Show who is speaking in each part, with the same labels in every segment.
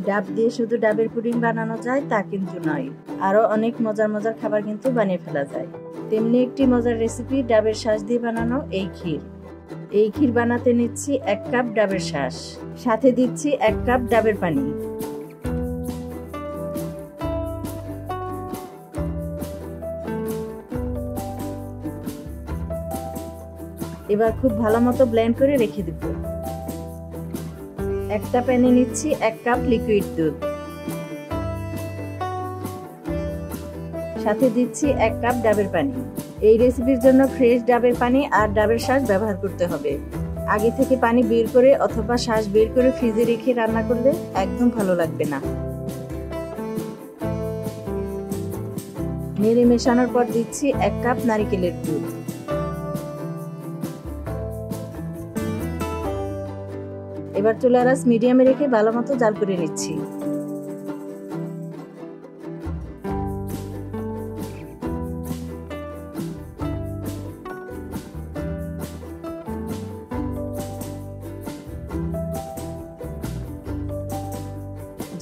Speaker 1: ডাব দিয়ে শুধু ডাবের পুডিং বানানো যায় তা কিন্তু নয়, আরো অনেক মজার মজার খাবার কিন্তু বানিয়ে ফেলা যায়। তেমনি একটি মজার রেসিপি ডাবের শাঁস দিয়ে বানানো এই ক্ষীর। এই ক্ষীর বানাতে নিচ্ছি 1 কাপ ডাবের শাঁস, সাথে দিচ্ছি 1 কাপ ডাবের পানি। এবার খুব ভালো মতো ব্লেন্ড করে রেখে দেব। একটা প্যানে নিচ্ছি 1 কাপ লিকুইড দুধ, সাথে দিচ্ছি 1 কাপ ডাবের পানি। এই রেসিপির জন্য ফ্রেশ ডাবের পানি আর ডাবের শাঁস ব্যবহার করতে হবে। আগে থেকে পানি বের করে অথবা শাঁস বের করে ফ্রিজে রেখে রান্না করলে একদম ভালো লাগবে না। নেড়ে মেশানোর পর দিচ্ছি 1 কাপ নারকেলের দুধ। এবার চুলার আঁচ মিডিয়ামে রেখে ভালো মতো জাল করে নিচ্ছি।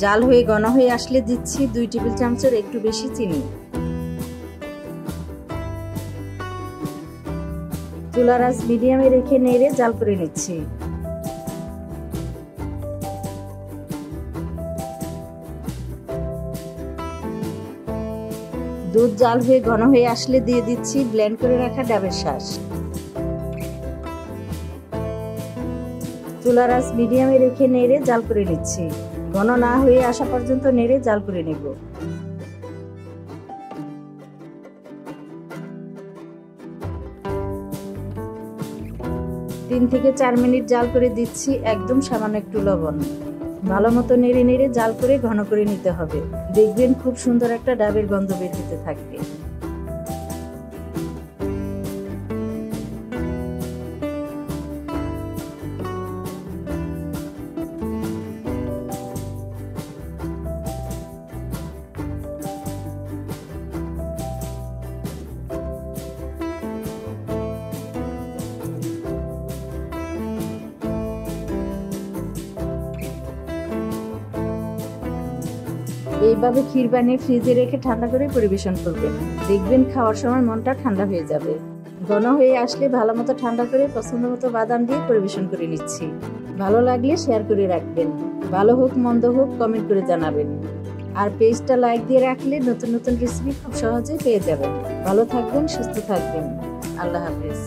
Speaker 1: জাল হয়ে ঘন হয়ে আসলে দিচ্ছি 2 টেবিল চামচের একটু বেশি চিনি। চুলার আঁচ মিডিয়ামে রেখে নেড়ে জাল করে নিচ্ছি। দুধ জাল হয়ে ঘন হয়ে আসলে দিয়ে দিচ্ছি ব্লেন্ড করে রাখা ডাবের শাঁস। চুলার আঁচ মিডিয়ামে রেখে নেড়ে জাল করে নিচ্ছি। ঘন না হয়ে আসা পর্যন্ত নেড়ে জাল করে নেব। 3 থেকে 4 মিনিট জাল করে দিচ্ছি একদম সামান্য একটু লবণ। ভালো মতো নেড়ে নেড়ে জাল করে ঘন করে নিতে হবে। দেখবেন খুব সুন্দর একটা ডাবের গন্ধ বের হতে থাকবে। এইভাবে ক্ষীর বানিয়ে ফ্রিজে রেখে ঠান্ডা করে পরিবেশন করবেন। দেখবেন খাওয়ার সময় মনটা ঠান্ডা হয়ে যাবে। ঘন হয়ে আসলে ভালো মতো ঠান্ডা করে পছন্দ মতো বাদাম দিয়ে পরিবেশন করে নিচ্ছি। ভালো লাগলে শেয়ার করে রাখবেন। ভালো হোক মন্দ হোক কমেন্ট করে জানাবেন। আর পেজটা লাইক দিয়ে রাখলে নতুন নতুন রেসিপি খুব সহজেই পেয়ে যাবেন। ভালো থাকবেন, সুস্থ থাকবেন। আল্লাহ হাফেজ।